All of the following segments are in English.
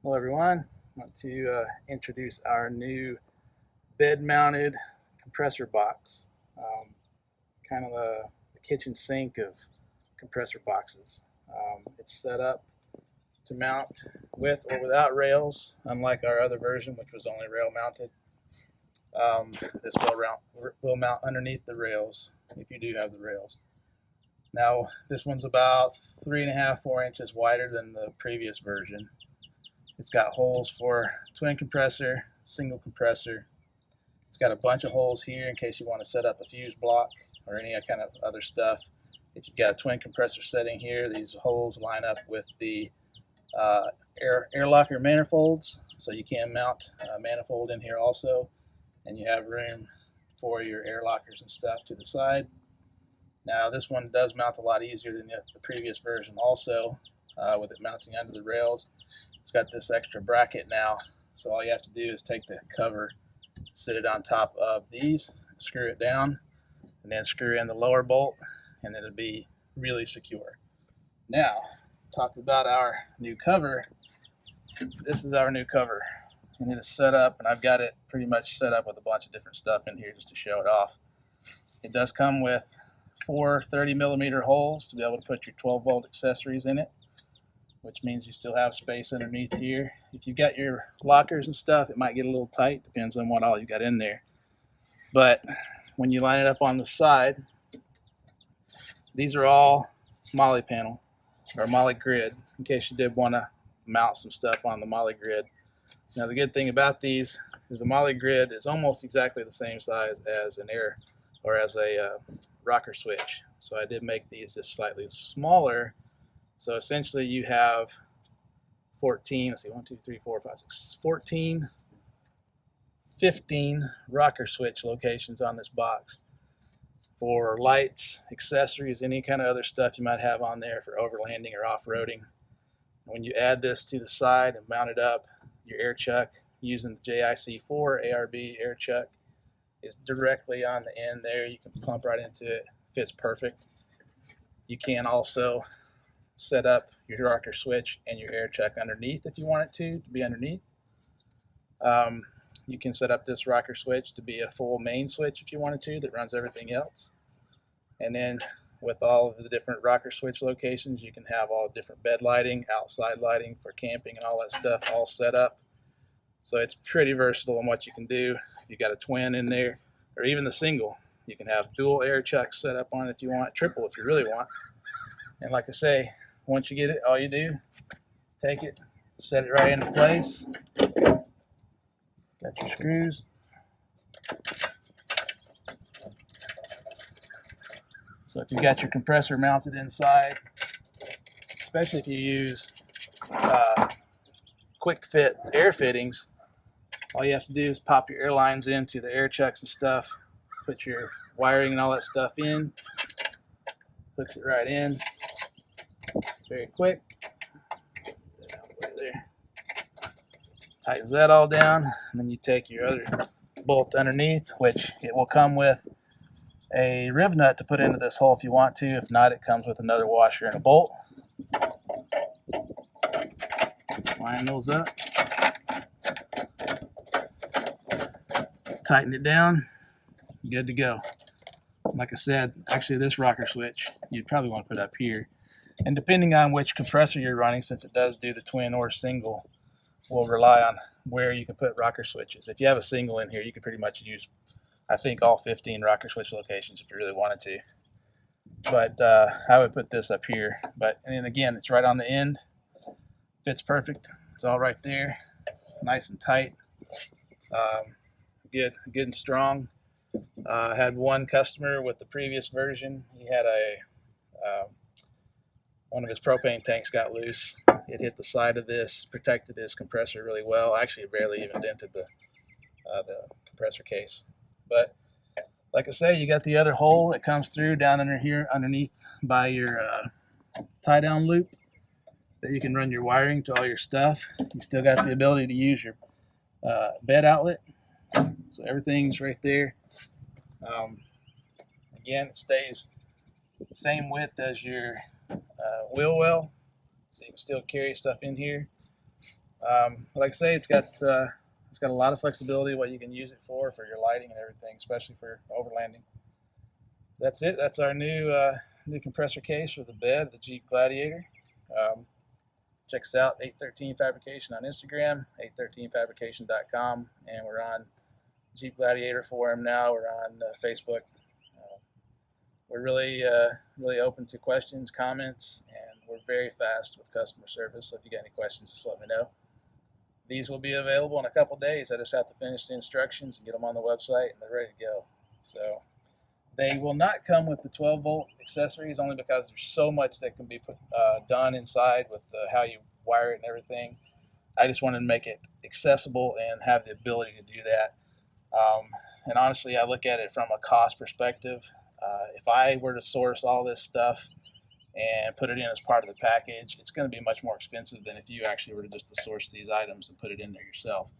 Hello everyone, I want to introduce our new bed mounted compressor box, kind of the kitchen sink of compressor boxes. It's set up to mount with or without rails, unlike our other version which was only rail mounted. This will mount underneath the rails if you do have the rails. Now this one's about 3.5–4 inches wider than the previous version. It's got holes for twin compressor, single compressor. It's got a bunch of holes here in case you want to set up a fuse block or any kind of other stuff. If you've got a twin compressor setting here, these holes line up with the air locker manifolds, so you can mount a manifold in here also, and you have room for your air lockers and stuff to the side. Now this one does mount a lot easier than the previous version also, with it mounting under the rails. It's got this extra bracket now, so all you have to do is take the cover, sit it on top of these, screw it down, and then screw in the lower bolt, and it'll be really secure. Now, talk about our new cover. This is our new cover, and it is set up, and I've got it pretty much set up with a bunch of different stuff in here just to show it off. It does come with 4 30mm holes to be able to put your 12-volt accessories in it, which means you still have space underneath here. If you've got your lockers and stuff, it might get a little tight, depends on what all you got in there. But when you line it up on the side, these are all MOLLE panel or MOLLE grid, in case you did want to mount some stuff on the MOLLE grid. Now the good thing about these is the MOLLE grid is almost exactly the same size as an air or as a rocker switch. So I did make these just slightly smaller. So essentially you have 14, let's see, 1, 2, 3, 4, 5, 6, 14, 15 rocker switch locations on this box for lights, accessories, any kind of other stuff you might have on there for overlanding or off-roading. When you add this to the side and mount it up, your air chuck using the JIC4 ARB air chuck is directly on the end there. You can pump right into it, fits perfect. You can also set up your rocker switch and your air chuck underneath if you want it to be underneath. You can set up this rocker switch to be a full main switch if you wanted to that runs everything else. And then with all of the different rocker switch locations, you can have all different bed lighting, outside lighting for camping and all that stuff all set up. So it's pretty versatile in what you can do. If you've got a twin in there or even the single, you can have dual air chucks set up on it if you want, triple if you really want. And like I say, once you get it, all you do, take it, set it right into place. Got your screws. So if you've got your compressor mounted inside, especially if you use quick fit air fittings, all you have to do is pop your air lines into the air chucks and stuff, put your wiring and all that stuff in, hooks it right in. Very quick. There. Tightens that all down, and then you take your other bolt underneath, which it will come with a rib nut to put into this hole if you want to. If not, it comes with another washer and a bolt. Line those up. Tighten it down. Good to go. Like I said, actually this rocker switch you'd probably want to put up here. And depending on which compressor you're running, since it does do the twin or single, will rely on where you can put rocker switches. If you have a single in here, you can pretty much use, I think, all 15 rocker switch locations if you really wanted to. But I would put this up here. But and then again, it's right on the end. Fits perfect. It's all right there, nice and tight. Good and strong. I had one customer with the previous version. He had one of his propane tanks got loose. It hit the side of this, protected his compressor really well. Actually, it barely even dented the compressor case. But like I say, you got the other hole that comes through down under here underneath by your tie down loop that you can run your wiring to all your stuff. You still got the ability to use your bed outlet. So everything's right there. Again, it stays the same width as your wheel well, so you can still carry stuff in here. Like I say, it's got a lot of flexibility what you can use it for your lighting and everything, especially for overlanding. That's it. That's our new compressor case for the bed, the Jeep Gladiator. Check us out, 813 Fabrication on Instagram, 813fabrication.com, and we're on Jeep Gladiator forum now. We're on Facebook. We're really open to questions, comments, and we're very fast with customer service. So if you got any questions, just let me know. These will be available in a couple days. I just have to finish the instructions and get them on the website, and they're ready to go. So they will not come with the 12-volt accessories, only because there's so much that can be done inside with how you wire it and everything. I just wanted to make it accessible and have the ability to do that. And honestly, I look at it from a cost perspective. If I were to source all this stuff and put it in as part of the package, it's going to be much more expensive than if you actually were to just to source these items and put it in there yourself.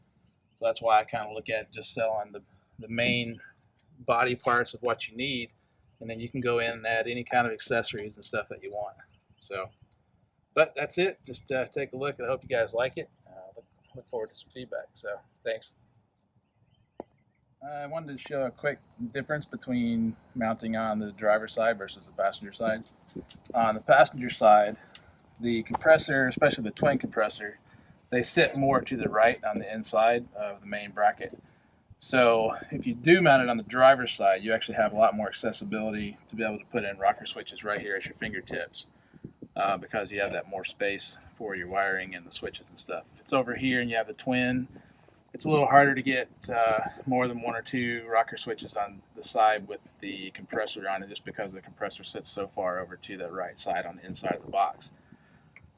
So that's why I kind of look at just selling the main body parts of what you need, and then you can go in and add any kind of accessories and stuff that you want. So, but that's it. Just take a look. I hope you guys like it. Look forward to some feedback. So thanks. I wanted to show a quick difference between mounting on the driver's side versus the passenger side. On the passenger side, the compressor, especially the twin compressor, they sit more to the right on the inside of the main bracket. So if you do mount it on the driver's side, you actually have a lot more accessibility to be able to put in rocker switches right here at your fingertips, because you have that more space for your wiring and the switches and stuff. If it's over here and you have the twin, it's a little harder to get more than one or two rocker switches on the side with the compressor on it, just because the compressor sits so far over to the right side on the inside of the box.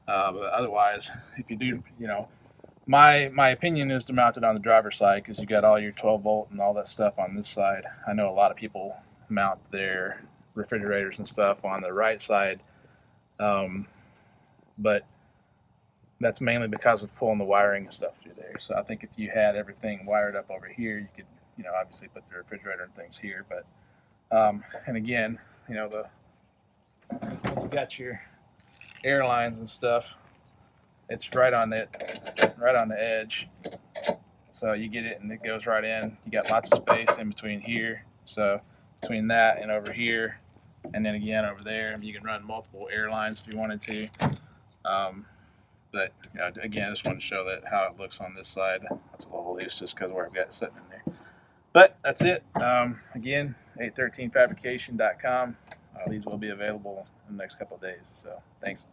But otherwise, if you do, my opinion is to mount it on the driver's side, because you got all your 12 volt and all that stuff on this side. I know a lot of people mount their refrigerators and stuff on the right side, but that's mainly because of pulling the wiring and stuff through there. So I think if you had everything wired up over here, you could, obviously put the refrigerator and things here. But and again, when you got your air lines and stuff, it's right on the edge. So you get it and it goes right in. You got lots of space in between here. So between that and over here, and then again over there, you can run multiple air lines if you wanted to. But again, I just wanted to show that how it looks on this side. That's a little loose just because where I've got it sitting in there. But that's it. Again, 813fabrication.com. These will be available in the next couple of days. So thanks.